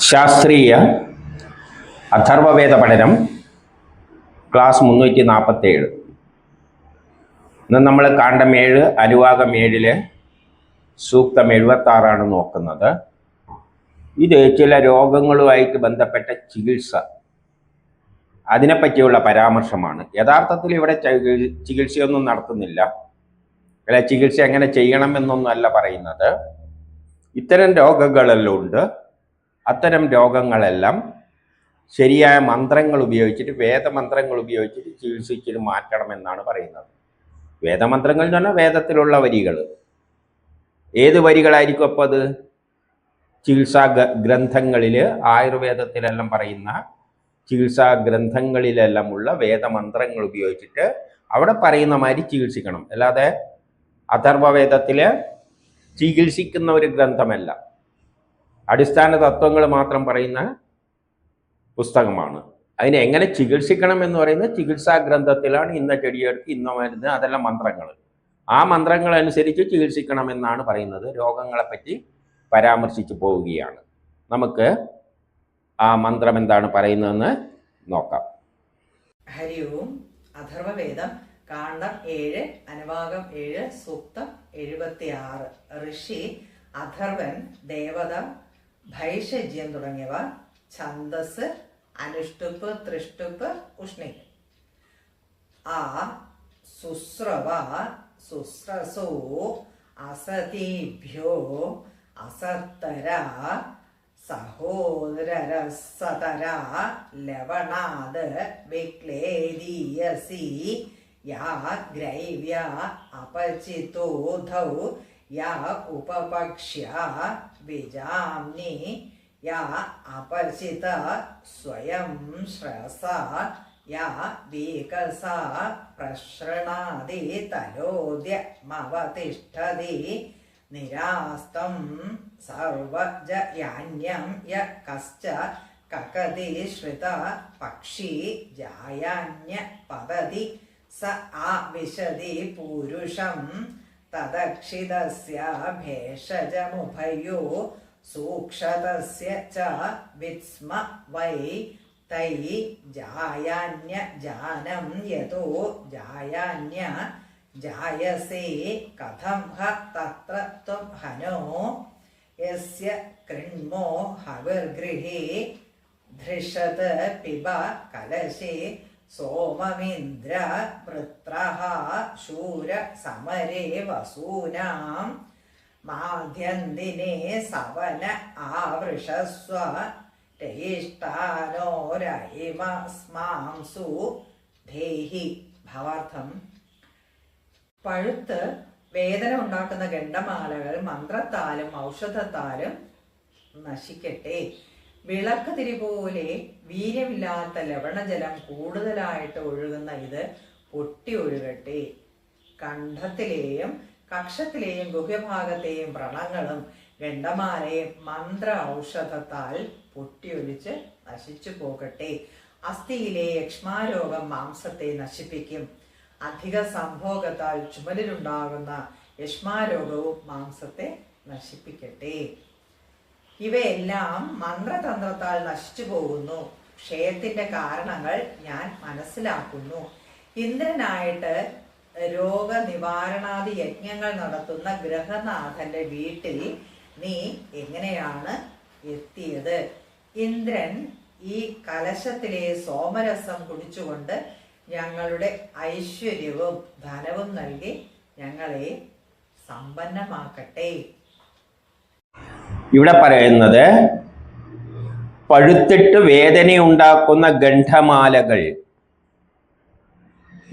ശാസ്ത്രീയ അഥർവവേദ പഠനം ക്ലാസ് 347. ഇന്ന് നമ്മൾ കാണ്ഡം 7 അനുവാകം 7 സൂക്തം 76 നോക്കുന്നത്. ഇത് ചില രോഗങ്ങളുമായിട്ട് ബന്ധപ്പെട്ട ചികിത്സ, അതിനെപ്പറ്റിയുള്ള പരാമർശമാണ്. യഥാർത്ഥത്തിൽ ഇവിടെ ചികിത്സയൊന്നും നടത്തുന്നില്ല. അല്ല, ചികിത്സ എങ്ങനെ ചെയ്യണമെന്നൊന്നല്ല പറയുന്നത്. ഇത്തരം രോഗങ്ങളെല്ലാം ഉണ്ട്. അത്തരം രോഗങ്ങളെല്ലാം ശരിയായ മന്ത്രങ്ങൾ ഉപയോഗിച്ചിട്ട്, വേദമന്ത്രങ്ങൾ ഉപയോഗിച്ചിട്ട് ചികിത്സിച്ചിട്ട് മാറ്റണമെന്നാണ് പറയുന്നത്. വേദമന്ത്രങ്ങൾ എന്ന് പറഞ്ഞാൽ വേദത്തിലുള്ള വരികൾ. ഏത് വരികളായിരിക്കും അപ്പോൾ അത്? ചികിത്സാ ഗ്രന്ഥങ്ങളിൽ, ആയുർവേദത്തിലെല്ലാം പറയുന്ന ചികിത്സാ ഗ്രന്ഥങ്ങളിലെല്ലാം ഉള്ള വേദമന്ത്രങ്ങൾ ഉപയോഗിച്ചിട്ട് അവിടെ പറയുന്ന മാതിരി ചികിത്സിക്കണം. അല്ലാതെ അഥർവവേദത്തിലെ ചികിത്സിക്കുന്ന ഒരു ഗ്രന്ഥമല്ല, അടിസ്ഥാന തത്വങ്ങൾ മാത്രം പറയുന്ന പുസ്തകമാണ്. അതിനെ എങ്ങനെ ചികിത്സിക്കണം എന്ന് പറയുന്നത് ചികിത്സാ ഗ്രന്ഥത്തിലാണ്. ഇന്ന ചെടിയെടുത്ത് ഇന്ന മരുന്ന്, അതെല്ലാം മന്ത്രങ്ങൾ. ആ മന്ത്രങ്ങൾ അനുസരിച്ച് ചികിത്സിക്കണമെന്നാണ് പറയുന്നത്. രോഗങ്ങളെപ്പറ്റി പരാമർശിച്ചു പോവുകയാണ്. നമുക്ക് ആ മന്ത്രം എന്താണ് പറയുന്നതെന്ന് നോക്കാം. ഹരി ഓം. അഥർവവേദം കാണ്ഡം 7 അനുവാകം 7 സൂക്തം 76. ഋഷി അഥർവൻ, ദേവത, ഭൈഷജ്യം തുടങ്ങിയവ, ഛന്ദസ്, അനുഷ്ടുപ്പ്, തൃഷ്ടുപ്പ്, ഉഷ്ണി. ആ സുസ്രവ സുസ്രസോ അസതീഭ്യോ അസത്തര സഹോദരസതര ലവണാത് വിക്ലേദീയസി യാ ഗ്രൈവ്യ അപചിതോധൗ യാ ഉപപക്ഷ്യ വിജാംനി യാ അപചിത സ്വയം ശ്രസ യാ വികസ പ്രശ്രണാതി തലോദ്യ മവതിഷ്ഠതി നിരാസ്തം സർവജയാന്യം യ കശ്ച കകതി ശ്രിത പക്ഷി ജായാന്യ പതതി സ ആവിശതി പൂരുഷം തദക്ഷിതസ്യ ഭേഷജമുഭയോ സൂക്ഷതസ്യ ച വിസ്മ വൈ തൈ ജായാന്യ ജാനം യതോ ജായാന്യ ജായസേ കഥം ഹ തത്ര ത്വം ഹനോ യസ്യ കൃണ്മോ ഹവിർഗൃഹേ ധൃഷത് പിബ കലശേ സോമമിന്ദ്ര വൃത്രഃ ശൂര സമരേ വസൂനാം മാധ്യന്തിനേ സവന ആവൃഷസ്വ രയിഷ്ടാനോരയിമസ്മാംസു ധേഹി. ഭാവാർത്ഥം: പഴുത്ത് വേദന ഉണ്ടാക്കുന്ന ഗണ്ഡമാലകൾ മന്ത്രത്താലും ഔഷധത്താലും നശിക്കട്ടെ. വിളക്ക് തിരി പോലെ വീര്യമില്ലാത്ത ലവണജലം കൂടുതലായിട്ട് ഒഴുകുന്ന ഇത് പൊട്ടി ഒഴുകട്ടെ. കണ്ഠത്തിലെയും കക്ഷത്തിലെയും ഗുഹ്യഭാഗത്തെയും വ്രണങ്ങളും ഗണ്ഡമാലയും മന്ത്ര ഔഷധത്താൽ പൊട്ടിയൊലിച്ച് നശിച്ചു പോകട്ടെ. അസ്ഥിയിലെ യക്ഷ്മാരോഗം മാംസത്തെ നശിപ്പിക്കും. അധിക സംഭോഗത്താൽ ചുമലിലുണ്ടാകുന്ന യക്ഷ്മാരോഗവും മാംസത്തെ നശിപ്പിക്കട്ടെ. ഇവയെല്ലാം മന്ത്രതന്ത്രത്താൽ നശിച്ചു പോകുന്നു. ക്ഷയത്തിന്റെ കാരണങ്ങൾ ഞാൻ മനസ്സിലാക്കുന്നു. ഇന്ദ്രനായിട്ട് രോഗനിവാരണാദി യജ്ഞങ്ങൾ നടത്തുന്ന ഗ്രഹനാഥന്റെ വീട്ടിൽ നീ എങ്ങനെയാണ് എത്തിയത്? ഇന്ദ്രൻ ഈ കലശത്തിലെ സോമരസം കുടിച്ചുകൊണ്ട് ഞങ്ങളുടെ ഐശ്വര്യവും ധനവും നൽകി ഞങ്ങളെ സമ്പന്നമാക്കട്ടെ. ഇവിടെ പറയുന്നത് പഴുത്തിട്ട് വേദനയുണ്ടാക്കുന്ന ഗണ്ഡമാലകൾ.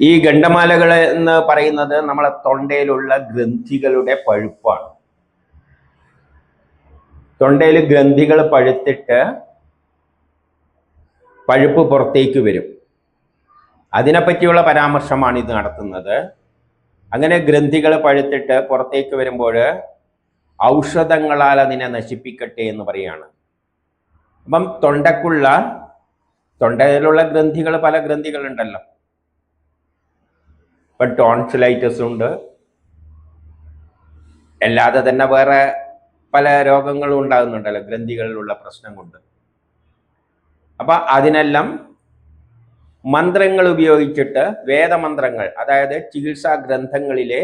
ഈ ഗണ്ഡമാലകൾ എന്ന് പറയുന്നത് നമ്മളെ തൊണ്ടയിലുള്ള ഗ്രന്ഥികളുടെ പഴുപ്പാണ്. തൊണ്ടയിൽ ഗ്രന്ഥികൾ പഴുത്തിട്ട് പഴുപ്പ് പുറത്തേക്ക് വരും. അതിനെപ്പറ്റിയുള്ള പരാമർശമാണ് ഇത് നടത്തുന്നത്. അങ്ങനെ ഗ്രന്ഥികൾ പഴുത്തിട്ട് പുറത്തേക്ക് വരുമ്പോൾ ഔഷധങ്ങളാൽ അതിനെ നശിപ്പിക്കട്ടെ എന്ന് പറയാണ്. അപ്പം തൊണ്ടയിലുള്ള ഗ്രന്ഥികൾ, പല ഗ്രന്ഥികളുണ്ടല്ലോ. ഇപ്പം ടോൺസിലൈറ്റിസ് ഉണ്ട്, അല്ലാതെ തന്നെ വേറെ പല രോഗങ്ങളും ഉണ്ടാകുന്നുണ്ടല്ലോ ഗ്രന്ഥികളിലുള്ള പ്രശ്നം കൊണ്ട്. അപ്പൊ അതിനെല്ലാം മന്ത്രങ്ങൾ ഉപയോഗിച്ചിട്ട്, വേദമന്ത്രങ്ങൾ, അതായത് ചികിത്സാ ഗ്രന്ഥങ്ങളിലെ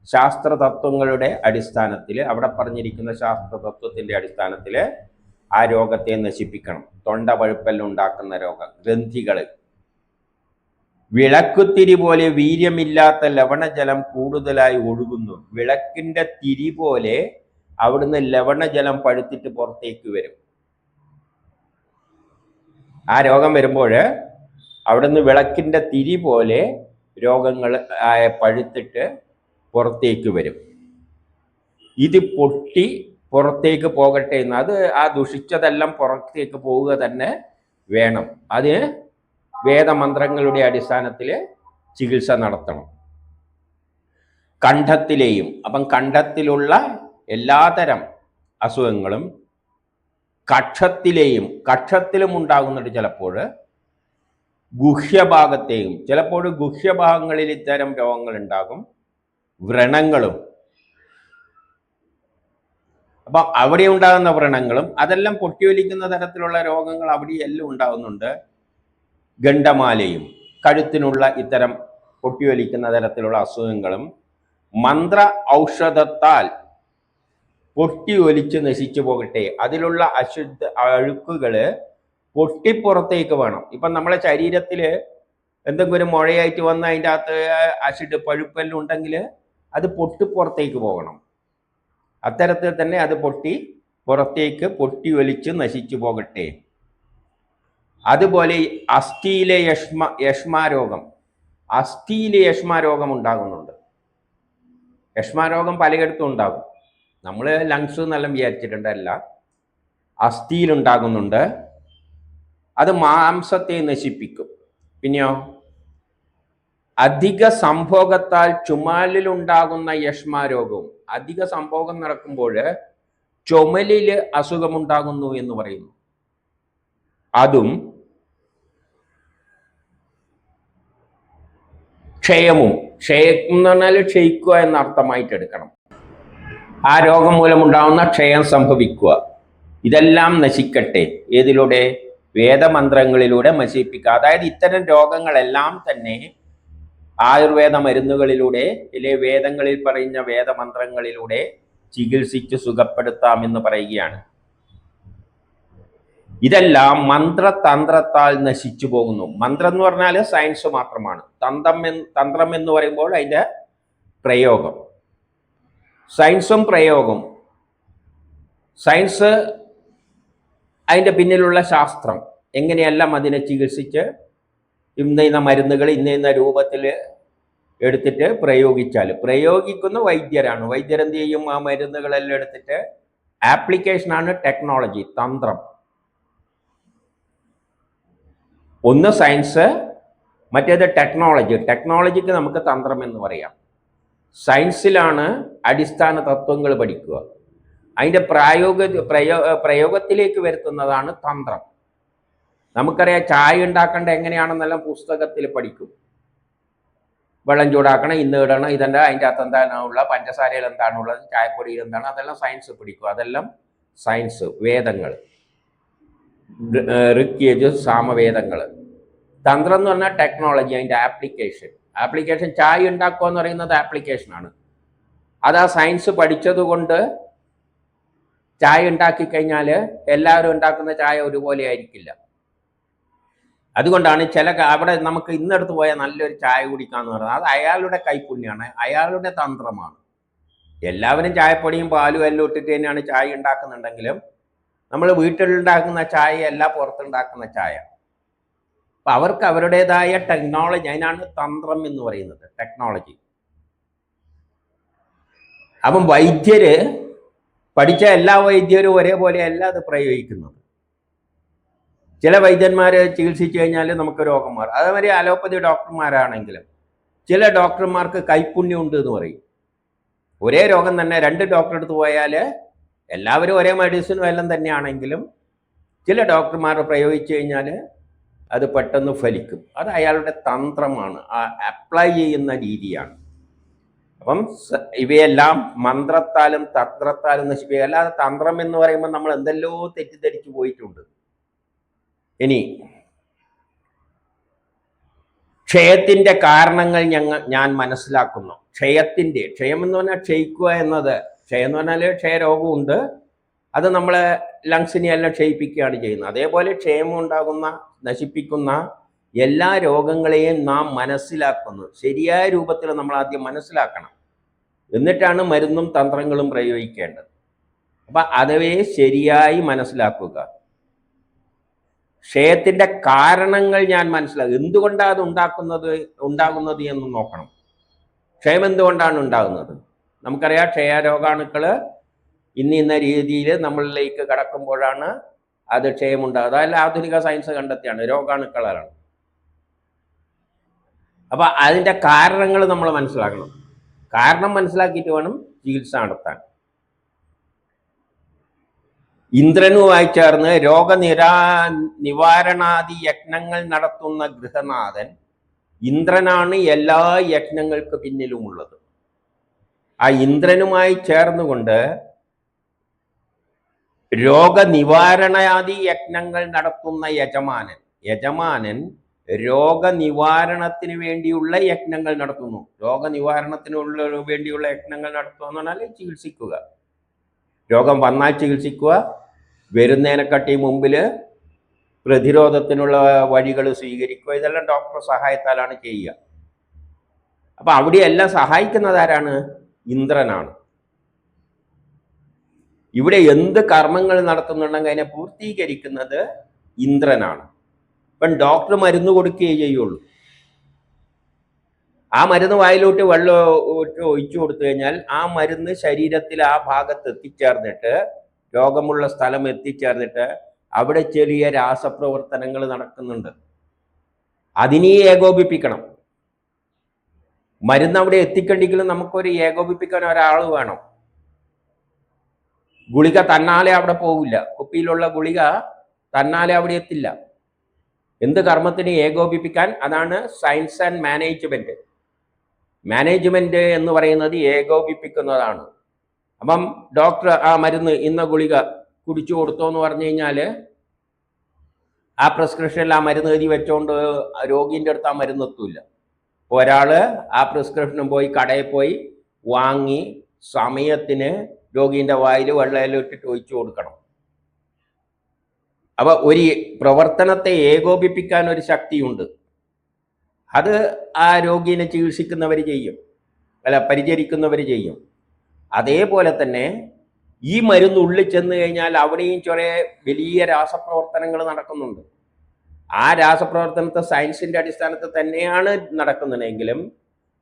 ശാസ്ത്ര തത്വങ്ങളുടെ അടിസ്ഥാനത്തിൽ, അവിടെ പറഞ്ഞിരിക്കുന്ന ശാസ്ത്ര തത്വത്തിന്റെ അടിസ്ഥാനത്തിൽ ആ രോഗത്തെ നശിപ്പിക്കണം. തൊണ്ട പഴുപ്പല്ലുണ്ടാക്കുന്ന രോഗം, ഗ്രന്ഥികൾ. വിളക്കുത്തിരി പോലെ വീര്യമില്ലാത്ത ലവണജലം കൂടുതലായി ഒഴുകുന്നു. വിളക്കിന്റെ തിരി പോലെ അവിടുന്ന് ലവണജലം പഴുത്തിട്ട് പുറത്തേക്ക് വരും. ആ രോഗം വരുമ്പോൾ അവിടുന്ന് വിളക്കിന്റെ തിരി പോലെ രോഗങ്ങൾ പഴുത്തിട്ട് പുറത്തേക്ക് വരും. ഇത് പൊട്ടി പുറത്തേക്ക് പോകട്ടെ എന്ന്, അത് ആ ദുഷിച്ചതെല്ലാം പുറത്തേക്ക് പോവുക തന്നെ വേണം. അത് വേദമന്ത്രങ്ങളുടെ അടിസ്ഥാനത്തിൽ ചികിത്സ നടത്തണം. കണ്ഠത്തിലെയും, അപ്പം കണ്ഠത്തിലുള്ള എല്ലാതരം അസുഖങ്ങളും കക്ഷത്തിലും ഉണ്ടാകുന്നുണ്ട്. ചിലപ്പോൾ ഗുഹ്യഭാഗത്തെയും, ചിലപ്പോൾ ഗുഹ്യഭാഗങ്ങളിൽ ഇത്തരം രോഗങ്ങൾ ഉണ്ടാകും. വ്രണങ്ങളും, അപ്പൊ അവിടെ ഉണ്ടാകുന്ന വ്രണങ്ങളും അതെല്ലാം പൊട്ടിയൊലിക്കുന്ന തരത്തിലുള്ള രോഗങ്ങൾ അവിടെയെല്ലാം ഉണ്ടാകുന്നുണ്ട്. ഗണ്ഡമാലയും, കഴുത്തിനുള്ള ഇത്തരം പൊട്ടിയൊലിക്കുന്ന തരത്തിലുള്ള അസുഖങ്ങളും മന്ത്ര ഔഷധത്താൽ പൊട്ടിയൊലിച്ച് നശിച്ചു പോകട്ടെ. അതിലുള്ള അഴുക്കുകള് പൊട്ടിപ്പുറത്തേക്ക് വേണം. ഇപ്പം നമ്മളെ ശരീരത്തിൽ എന്തെങ്കിലും ഒരു മുഴയായിട്ട് വന്ന് അതിൻ്റെ അകത്ത് അസിഡ് പഴുപ്പെല്ലാം ഉണ്ടെങ്കിൽ അത് പൊട്ടിപ്പുറത്തേക്ക് പോകണം. അത്തരത്തിൽ തന്നെ അത് പുറത്തേക്ക് പൊട്ടിയൊലിച്ച് നശിച്ചു പോകട്ടെ. അതുപോലെ അസ്ഥിയിലെ യക്ഷ്മാരോഗം, അസ്ഥിയിലെ യക്ഷ്മാരോഗം ഉണ്ടാകുന്നുണ്ട്. യക്ഷ്മാരോഗം പലയിടത്തും ഉണ്ടാകും. നമ്മൾ ലങ്സ് എന്നെല്ലാം വിചാരിച്ചിട്ടുണ്ടല്ല, അസ്ഥിയിലുണ്ടാകുന്നുണ്ട്. അത് മാംസത്തെ നശിപ്പിക്കും. പിന്നെയോ അധിക സംഭോഗത്താൽ ചുമലിലുണ്ടാകുന്ന യക്ഷ്മാരോഗവും, അധിക സംഭോഗം നടക്കുമ്പോൾ ചുമലില് അസുഖമുണ്ടാകുന്നു എന്ന് പറയുന്നു. അതും ക്ഷയം എന്ന് പറഞ്ഞാൽ ക്ഷയിക്കുക എന്ന അർത്ഥമായിട്ട് എടുക്കണം. ആ രോഗം മൂലമുണ്ടാകുന്ന ക്ഷയം സംഭവിക്കുക, ഇതെല്ലാം നശിക്കട്ടെ. ഏതിലൂടെ? വേദമന്ത്രങ്ങളിലൂടെ നശിപ്പിക്കുക. അതായത് ഇത്തരം രോഗങ്ങളെല്ലാം തന്നെ ആയുർവേദ മരുന്നുകളിലൂടെ, ഇല്ലേ വേദങ്ങളിൽ പറയുന്ന വേദമന്ത്രങ്ങളിലൂടെ ചികിത്സിച്ച് സുഖപ്പെടുത്താമെന്ന് പറയുകയാണ്. ഇതെല്ലാം മന്ത്രതന്ത്രത്താൽ നശിച്ചു പോകുന്നു. മന്ത്രം എന്ന് പറഞ്ഞാൽ സയൻസ് മാത്രമാണ്. തന്ത്രം എന്ന് പറയുമ്പോൾ അതിൻ്റെ പ്രയോഗം, സയൻസും പ്രയോഗം. സയൻസ് അതിൻ്റെ പിന്നിലുള്ള ശാസ്ത്രം, എങ്ങനെയെല്ലാം അതിനെ ചികിത്സിച്ച് ഇന്ന മരുന്നുകൾ ഇന്ന രൂപത്തിൽ എടുത്തിട്ട് പ്രയോഗിക്കുന്ന വൈദ്യരാണ്. വൈദ്യരെന്ത് ചെയ്യും? ആ മരുന്നുകളെല്ലാം എടുത്തിട്ട് ആപ്ലിക്കേഷനാണ് ടെക്നോളജി, തന്ത്രം. ഒന്ന് സയൻസ്, മറ്റേത് ടെക്നോളജി. ടെക്നോളജിക്ക് നമുക്ക് തന്ത്രം എന്ന് പറയാം. സയൻസിലാണ് അടിസ്ഥാന തത്വങ്ങൾ പഠിക്കുക. അതിൻ്റെ പ്രയോഗത്തിലേക്ക് വരുത്തുന്നതാണ് തന്ത്രം. നമുക്കറിയാം ചായ ഉണ്ടാക്കേണ്ട എങ്ങനെയാണെന്നെല്ലാം പുസ്തകത്തിൽ പഠിക്കും. വെള്ളം ചൂടാക്കണം, ഇന്ന് ഇടണം, അതിൻ്റെ അകത്ത് എന്താണുള്ള, പഞ്ചസാരയിൽ എന്താണുള്ളത്, ചായപ്പൊടിയിൽ എന്താണ്, അതെല്ലാം സയൻസ് പഠിക്കും. അതെല്ലാം സയൻസ്, വേദങ്ങൾ, ഋഗ്യജു സാമവേദങ്ങൾ. തന്ത്രം എന്ന് പറഞ്ഞാൽ ടെക്നോളജി, അതിൻ്റെ ആപ്ലിക്കേഷൻ. ചായ ഉണ്ടാക്കുക എന്ന് പറയുന്നത് ആപ്ലിക്കേഷനാണ്. അത് ആ സയൻസ് പഠിച്ചതുകൊണ്ട് ചായ ഉണ്ടാക്കി കഴിഞ്ഞാൽ എല്ലാവരും ഉണ്ടാക്കുന്ന ചായ ഒരുപോലെ ആയിരിക്കില്ല. അതുകൊണ്ടാണ് അവിടെ നമുക്ക് ഇന്നെടുത്ത് പോയാൽ നല്ലൊരു ചായ കുടിക്കാന്ന് പറയുന്നത് അത് അയാളുടെ കൈപ്പുണ്യമാണ്, അയാളുടെ തന്ത്രമാണ്. എല്ലാവരും ചായപ്പൊടിയും പാലും എല്ലാം ഇട്ടിട്ട് തന്നെയാണ് ചായ ഉണ്ടാക്കുന്നുണ്ടെങ്കിലും നമ്മൾ വീട്ടിലുണ്ടാക്കുന്ന ചായ അല്ല പുറത്തുണ്ടാക്കുന്ന ചായ. അപ്പം അവർക്ക് അവരുടേതായ ടെക്നോളജി, അതിനാണ് തന്ത്രം എന്ന് പറയുന്നത്, ടെക്നോളജി. അപ്പം വൈദ്യര് പഠിച്ച എല്ലാ വൈദ്യരും ഒരേപോലെ അല്ല അത് പ്രയോഗിക്കുന്നത്. ചില വൈദ്യന്മാർ ചികിത്സിച്ചു കഴിഞ്ഞാൽ നമുക്ക് രോഗം മാറും. അതേമാതിരി അലോപ്പതി ഡോക്ടർമാരാണെങ്കിലും ചില ഡോക്ടർമാർക്ക് കൈപ്പുണ്യം ഉണ്ട് എന്ന് പറയും. ഒരേ രോഗം തന്നെ 2 ഡോക്ടറെ അടുത്ത് പോയാൽ എല്ലാവരും ഒരേ മെഡിസിനും എല്ലാം തന്നെയാണെങ്കിലും ചില ഡോക്ടർമാർ പ്രയോഗിച്ചു കഴിഞ്ഞാൽ അത് പെട്ടെന്ന് ഫലിക്കും. അത് അയാളുടെ തന്ത്രമാണ്, ആ അപ്ലൈ ചെയ്യുന്ന രീതിയാണ്. അപ്പം ഇവയെല്ലാം മന്ത്രത്താലും തന്ത്രത്താലും നശിപ്പിക്കുക. അല്ലാതെ തന്ത്രം എന്ന് പറയുമ്പോൾ നമ്മൾ എന്തെല്ലോ തെറ്റിദ്ധരിച്ചു പോയിട്ടുണ്ട്. ഇനി ക്ഷയത്തിന്റെ കാരണങ്ങൾ ഞാൻ മനസ്സിലാക്കുന്നു. ക്ഷയം എന്ന് പറഞ്ഞാൽ ക്ഷയിക്കുക എന്നത്, ക്ഷയം എന്ന് പറഞ്ഞാൽ ക്ഷയരോഗമുണ്ട്, അത് നമ്മളെ ലങ്സിനെ എല്ലാം ക്ഷയിപ്പിക്കുകയാണ് ചെയ്യുന്നത്. അതേപോലെ ക്ഷയമുണ്ടാകുന്ന നശിപ്പിക്കുന്ന എല്ലാ രോഗങ്ങളെയും നാം മനസ്സിലാക്കുന്നു. ശരിയായ രൂപത്തിൽ നമ്മൾ ആദ്യം മനസ്സിലാക്കണം, എന്നിട്ടാണ് മരുന്നും തന്ത്രങ്ങളും പ്രയോഗിക്കേണ്ടത്. അപ്പൊ അതവയെ ശരിയായി മനസ്സിലാക്കുക. ക്ഷയത്തിന്റെ കാരണങ്ങൾ ഞാൻ മനസ്സിലാക്കുക. എന്തുകൊണ്ടാണ് അത് ഉണ്ടാകുന്നത് എന്ന് നോക്കണം. ക്ഷയം എന്തുകൊണ്ടാണ് ഉണ്ടാകുന്നത്? നമുക്കറിയാം, ക്ഷയരോഗാണുക്കള് ഇന്ന രീതിയിൽ നമ്മളിലേക്ക് കടക്കുമ്പോഴാണ് അത് ക്ഷയമുണ്ടാകുന്നത്. അതെല്ലാം ആധുനിക സയൻസ് കണ്ടെത്തിയാണ്, രോഗാണുക്കളാണ്. അപ്പൊ അതിന്റെ കാരണങ്ങൾ നമ്മൾ മനസ്സിലാക്കണം. കാരണം മനസ്സിലാക്കിയിട്ട് വേണം ചികിത്സ നടത്താൻ. ഇന്ദ്രനുമായി ചേർന്ന് നിവാരണാദി യജ്ഞങ്ങൾ നടത്തുന്ന ഗൃഹനാഥൻ ഇന്ദ്രനാണ് എല്ലാ യജ്ഞങ്ങൾക്ക് പിന്നിലുമുള്ളത്. ആ ഇന്ദ്രനുമായി ചേർന്നുകൊണ്ട് രോഗനിവാരണാദി യജ്ഞങ്ങൾ നടത്തുന്ന യജമാനൻ രോഗനിവാരണത്തിന് വേണ്ടിയുള്ള യജ്ഞങ്ങൾ നടത്തുന്നു. രോഗനിവാരണത്തിനുള്ള വേണ്ടിയുള്ള യജ്ഞങ്ങൾ നടത്തുക എന്ന് പറഞ്ഞാൽ ചികിത്സിക്കുക. രോഗം വന്നാൽ ചികിത്സിക്കുക, വരുന്നതിനെക്കാട്ടി മുമ്പിൽ പ്രതിരോധത്തിനുള്ള വഴികൾ സ്വീകരിക്കുക. ഇതെല്ലാം ഡോക്ടർ സഹായത്താലാണ് ചെയ്യുക. അപ്പൊ അവിടെയെല്ലാം സഹായിക്കുന്നത് ആരാണ്? ഇന്ദ്രനാണ്. ഇവിടെ എന്ത് കർമ്മങ്ങൾ നടത്തുന്നുണ്ടെങ്കിൽ അതിനെ പൂർത്തീകരിക്കുന്നത് ഇന്ദ്രനാണ്. ഇപ്പം ഡോക്ടർ മരുന്ന് കൊടുക്കുകയേ ചെയ്യുള്ളൂ. ആ മരുന്ന് വായിലോട്ട് വെള്ളം ഒഴിച്ചു കൊടുത്തു കഴിഞ്ഞാൽ ആ മരുന്ന് ശരീരത്തിൽ ആ ഭാഗത്ത് എത്തിച്ചേർന്നിട്ട്, രോഗമുള്ള സ്ഥലം എത്തിച്ചേർന്നിട്ട് അവിടെ ചെറിയ രാസപ്രവർത്തനങ്ങൾ നടക്കുന്നുണ്ട്. അതിനെ ഏകോപിപ്പിക്കണം. മരുന്ന് അവിടെ എത്തിക്കണ്ടെങ്കിലും നമുക്കൊരു ഏകോപിപ്പിക്കാൻ ഒരാൾ വേണം. ഗുളിക തന്നാലെ അവിടെ പോവില്ല. കുപ്പിയിലുള്ള ഗുളിക തന്നാലെ അവിടെ എത്തില്ല. എന്ത് കർമ്മത്തിന് ഏകോപിപ്പിക്കാൻ? അതാണ് സയൻസ് ആൻഡ് മാനേജ്മെന്റ്. മാനേജ്മെന്റ് എന്ന് പറയുന്നത് ഏകോപിപ്പിക്കുന്നതാണ്. അപ്പം ഡോക്ടർ ആ മരുന്ന് ഇന്ന ഗുളിക കുടിച്ചു കൊടുത്തോ എന്ന് പറഞ്ഞു കഴിഞ്ഞാൽ ആ പ്രിസ്ക്രിപ്ഷനിൽ ആ മരുന്ന് എഴുതി വെച്ചോണ്ട് രോഗീൻ്റെ അടുത്ത് ആ മരുന്ന് എത്തൂല. ഒരാള് ആ പ്രിസ്ക്രിപ്ഷനും പോയി കടയിൽ പോയി വാങ്ങി സമയത്തിന് രോഗീൻ്റെ വായിൽ വെള്ളം ഇട്ടിട്ട് ഒഴിച്ചു കൊടുക്കണം. അപ്പൊ ഒരു പ്രവർത്തനത്തെ ഏകോപിപ്പിക്കാൻ ഒരു ശക്തിയുണ്ട്. അത് ആ രോഗീനെ ചികിത്സിക്കുന്നവർ ചെയ്യും, പരിചരിക്കുന്നവർ ചെയ്യും. അതേപോലെ തന്നെ ഈ മരുന്ന് ഉള്ളിൽ ചെന്ന് കഴിഞ്ഞാൽ അവിടെയും ചെറിയ വലിയ രാസപ്രവർത്തനങ്ങൾ നടക്കുന്നുണ്ട്. ആ രാസപ്രവർത്തനത്തെ സയൻസിന്റെ അടിസ്ഥാനത്തിൽ തന്നെയാണ് നടക്കുന്നതെങ്കിലും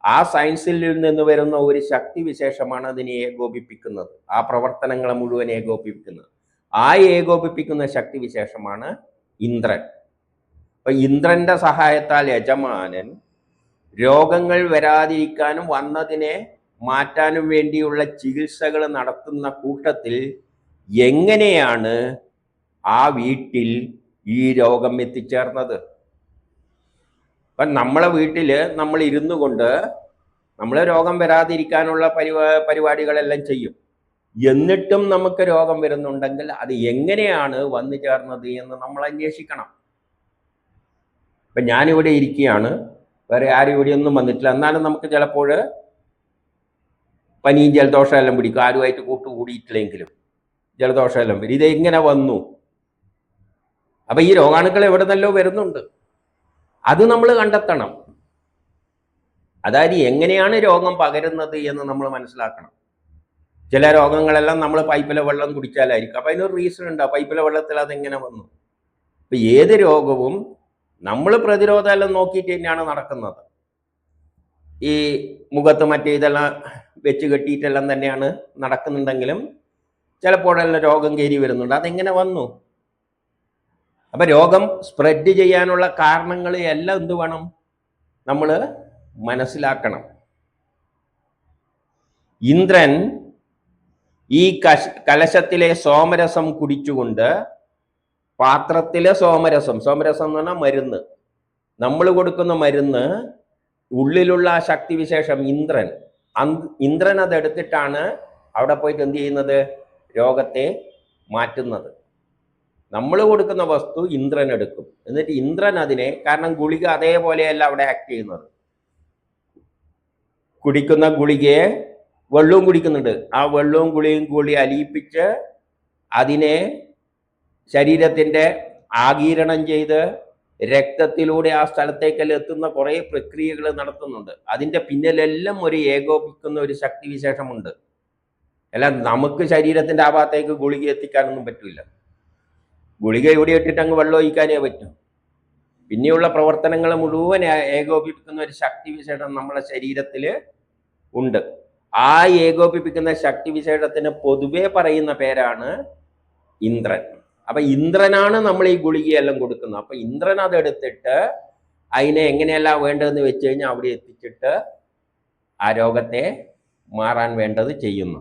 ആ സയൻസിൽ നിന്ന് വരുന്ന ഒരു ശക്തി വിശേഷമാണ് അതിനെ ഏകോപിപ്പിക്കുന്നത്, ആ പ്രവർത്തനങ്ങളെ മുഴുവൻ ഏകോപിപ്പിക്കുന്നത്. ആ ഏകോപിപ്പിക്കുന്ന ശക്തി വിശേഷമാണ് ഇന്ദ്രൻ. അപ്പൊ ഇന്ദ്രന്റെ സഹായത്താൽ യജമാനൻ രോഗങ്ങൾ വരാതിരിക്കാനും വന്നതിനെ മാറ്റാനും വേണ്ടിയുള്ള ചികിത്സകൾ നടത്തുന്ന കൂട്ടത്തിൽ എങ്ങനെയാണ് ആ വീട്ടിൽ ഈ രോഗം എത്തിച്ചേർന്നത്? അപ്പം നമ്മളെ വീട്ടിൽ നമ്മൾ ഇരുന്നു കൊണ്ട് നമ്മൾ രോഗം വരാതിരിക്കാനുള്ള പരിപാടികളെല്ലാം ചെയ്യും. എന്നിട്ടും നമുക്ക് രോഗം വരുന്നുണ്ടെങ്കിൽ അത് എങ്ങനെയാണ് വന്നു ചേർന്നത് എന്ന് നമ്മൾ അന്വേഷിക്കണം. ഇപ്പം ഞാനിവിടെ ഇരിക്കുകയാണ്, വേറെ ആരും ഇവിടെയൊന്നും വന്നിട്ടില്ല, എന്നാലും നമുക്ക് ചിലപ്പോൾ പനിയും ജലദോഷം എല്ലാം പിടിക്കും. ആരുമായിട്ട് കൂട്ടുകൂടിയിട്ടില്ലെങ്കിലും ജലദോഷം എല്ലാം വരും. ഇതെങ്ങനെ വന്നു? അപ്പൊ ഈ രോഗാണുക്കൾ എവിടെ നിന്നല്ലോ വരുന്നുണ്ട്, അത് നമ്മൾ കണ്ടെത്തണം. അതായത് എങ്ങനെയാണ് രോഗം പകരുന്നത് എന്ന് നമ്മൾ മനസ്സിലാക്കണം. ചില രോഗങ്ങളെല്ലാം നമ്മൾ പൈപ്പിലെ വെള്ളം കുടിച്ചാലായിരിക്കും. അപ്പൊ അതിനൊരു റീസൺ ഉണ്ട്, പൈപ്പിലെ വെള്ളത്തിൽ അതെങ്ങനെ വന്നു. അപ്പൊ ഏത് രോഗവും നമ്മൾ പ്രതിരോധം എല്ലാം നോക്കിയിട്ട് തന്നെയാണ് നടക്കുന്നത്. ഈ മുഖത്ത് മറ്റേ ഇതെല്ലാം വെച്ച് കെട്ടിയിട്ടെല്ലാം തന്നെയാണ് നടക്കുന്നുണ്ടെങ്കിലും ചിലപ്പോഴെല്ലാം രോഗം കയറി വരുന്നുണ്ട്. അതെങ്ങനെ വന്നു? അപ്പൊ രോഗം സ്പ്രെഡ് ചെയ്യാനുള്ള കാരണങ്ങൾ എല്ലാം എന്ത് വേണം, നമ്മൾ മനസ്സിലാക്കണം. ഇന്ദ്രൻ ഈ കലശത്തിലെ സോമരസം കുടിച്ചുകൊണ്ട് പാത്രത്തിലെ സോമരസം എന്ന് പറഞ്ഞാൽ മരുന്ന്, നമ്മൾ കൊടുക്കുന്ന മരുന്ന്, ഉള്ളിലുള്ള ആ ശക്തിവിശേഷം ഇന്ദ്രൻ അതെടുത്തിട്ടാണ് അവിടെ പോയിട്ട് എന്ത് ചെയ്യുന്നത്? രോഗത്തെ മാറ്റുന്നത്. നമ്മൾ കൊടുക്കുന്ന വസ്തു ഇന്ദ്രൻ എടുക്കും. എന്നിട്ട് ഇന്ദ്രൻ അതിനെ, കാരണം ഗുളിക അതേപോലെയല്ല അവിടെ ആക്ട് ചെയ്യുന്നത്. കുടിക്കുന്ന ഗുളികയെ വെള്ളവും കുടിക്കുന്നുണ്ട്. ആ വെള്ളവും ഗുളികയും കൂടി അലിയിപ്പിച്ച് അതിനെ ശരീരത്തിൻ്റെ ആഗീരണം ചെയ്ത് രക്തത്തിലൂടെ ആ സ്ഥലത്തേക്കെല്ലാം എത്തുന്ന കുറേ പ്രക്രിയകൾ നടത്തുന്നുണ്ട്. അതിൻ്റെ പിന്നിലെല്ലാം ഒരു ഏകോപിക്കുന്ന ഒരു ശക്തിവിശേഷമുണ്ട്. അല്ല നമുക്ക് ശരീരത്തിൻ്റെ ആ ഭാഗത്തേക്ക് ഗുളിക എത്തിക്കാനൊന്നും പറ്റില്ല. ഗുളിക ഇവിടെ ഇട്ടിട്ട് അങ്ങ് വെള്ളം ഒഴിക്കാനേ പറ്റും. പിന്നെയുള്ള പ്രവർത്തനങ്ങൾ മുഴുവൻ ഏകോപിപ്പിക്കുന്ന ഒരു ശക്തിവിശേഷം നമ്മുടെ ശരീരത്തിൽ ഉണ്ട്. ആ ഏകോപിപ്പിക്കുന്ന ശക്തിവിശേഷത്തിന് പൊതുവെ പറയുന്ന പേരാണ് ഇന്ദ്രൻ. അപ്പൊ ഇന്ദ്രനാണ് നമ്മൾ ഈ ഗുളികയെല്ലാം കൊടുക്കുന്നത്. അപ്പൊ ഇന്ദ്രൻ അതെടുത്തിട്ട് അതിനെ എങ്ങനെയല്ല വേണ്ടതെന്ന് വെച്ച് കഴിഞ്ഞാൽ അവിടെ എത്തിച്ചിട്ട് ആ രോഗത്തെ മാറാൻ വേണ്ടത് ചെയ്യുന്നു.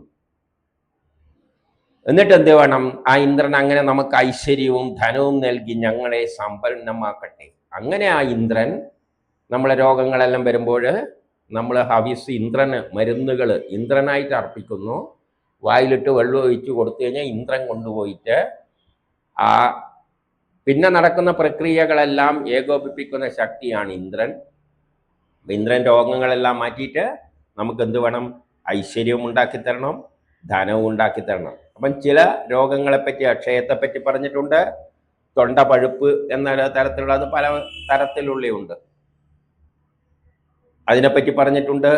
എന്നിട്ട് എന്ത് വേണം? ആ ഇന്ദ്രൻ അങ്ങനെ നമുക്ക് ഐശ്വര്യവും ധനവും നൽകി ഞങ്ങളെ സമ്പന്നമാക്കട്ടെ. അങ്ങനെ ആ ഇന്ദ്രൻ നമ്മളെ രോഗങ്ങളെല്ലാം വരുമ്പോൾ നമ്മൾ ഹവിസ് ഇന്ദ്രന് മരുന്നുകൾ ഇന്ദ്രനായിട്ട് അർപ്പിക്കുന്നു. വായിലിട്ട് വെള്ളം ഒഴിച്ച് കൊടുത്തു കഴിഞ്ഞാൽ ഇന്ദ്രൻ കൊണ്ടുപോയിട്ട് ആ പിന്നെ നടക്കുന്ന പ്രക്രിയകളെല്ലാം ഏകോപിപ്പിക്കുന്ന ശക്തിയാണ് ഇന്ദ്രൻ. ഇന്ദ്രൻ രോഗങ്ങളെല്ലാം മാറ്റിയിട്ട് നമുക്ക് എന്ത് വേണം? ഐശ്വര്യവും ഉണ്ടാക്കി തരണം, ധനവും ഉണ്ടാക്കി തരണം. അപ്പം ചില രോഗങ്ങളെപ്പറ്റി, അക്ഷയത്തെപ്പറ്റി പറഞ്ഞിട്ടുണ്ട്. തൊണ്ട പഴുപ്പ് എന്ന തരത്തിലുള്ളത് പല തരത്തിലുള്ളയുണ്ട്, അതിനെപ്പറ്റി പറഞ്ഞിട്ടുണ്ട്.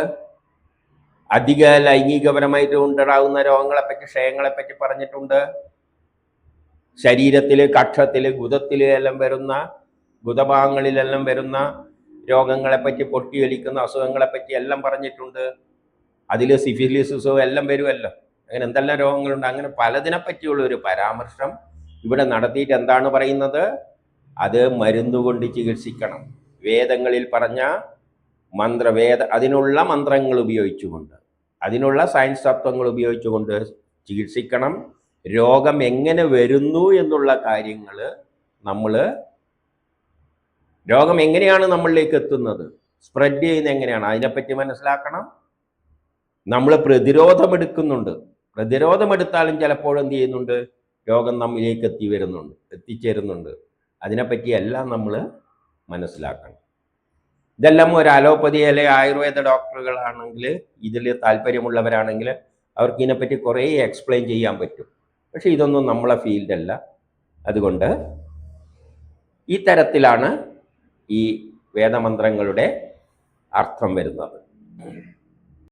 അധിക ലൈംഗികപരമായിട്ട് ഉണ്ടാകുന്ന രോഗങ്ങളെപ്പറ്റി, ക്ഷയങ്ങളെപ്പറ്റി പറഞ്ഞിട്ടുണ്ട്. ശരീരത്തിൽ, കക്ഷത്തിൽ, ഗുദത്തിൽ എല്ലാം വരുന്ന, ഗുദഭാഗങ്ങളിലെല്ലാം വരുന്ന രോഗങ്ങളെപ്പറ്റി, പൊട്ടിയൊലിക്കുന്ന അസുഖങ്ങളെപ്പറ്റി എല്ലാം പറഞ്ഞിട്ടുണ്ട്. അതിൽ സിഫിലിസും എല്ലാം വരുമല്ലോ. അങ്ങനെ എന്തെല്ലാം രോഗങ്ങളുണ്ട്, അങ്ങനെ പലതിനെ പറ്റിയുള്ള ഒരു പരാമർശം ഇവിടെ നടത്തിയിട്ട് എന്താണ് പറയുന്നത്? അത് മരുന്നുകൊണ്ട് ചികിത്സിക്കണം. വേദങ്ങളിൽ പറഞ്ഞ അതിനുള്ള മന്ത്രങ്ങൾ ഉപയോഗിച്ചുകൊണ്ട്, അതിനുള്ള സയൻസ് തത്വങ്ങൾ ഉപയോഗിച്ചുകൊണ്ട് ചികിത്സിക്കണം. രോഗം എങ്ങനെ വരുന്നു എന്നുള്ള കാര്യങ്ങൾ രോഗം എങ്ങനെയാണ് നമ്മളിലേക്ക് എത്തുന്നത്, സ്പ്രെഡ് ചെയ്യുന്നത് എങ്ങനെയാണ്, അതിനെപ്പറ്റി മനസ്സിലാക്കണം. നമ്മൾ പ്രതിരോധമെടുക്കുന്നുണ്ട്. പ്രതിരോധമെടുത്താലും ചിലപ്പോൾ എന്ത് ചെയ്യുന്നുണ്ട്? രോഗം നമ്മിലേക്ക് എത്തിച്ചേരുന്നുണ്ട്. അതിനെപ്പറ്റി എല്ലാം നമ്മൾ മനസ്സിലാക്കണം. ഇതെല്ലാം ഒരു അലോപ്പതി അല്ലെങ്കിൽ ആയുർവേദ ഡോക്ടറുകളാണെങ്കിൽ, ഇതിൽ താല്പര്യമുള്ളവരാണെങ്കിൽ അവർക്ക് ഇതിനെപ്പറ്റി കുറേ എക്സ്പ്ലെയിൻ ചെയ്യാൻ പറ്റും. പക്ഷെ ഇതൊന്നും നമ്മളെ ഫീൽഡല്ല. അതുകൊണ്ട് ഈ തരത്തിലാണ് ഈ വേദമന്ത്രങ്ങളുടെ അർത്ഥം വരുന്നത്.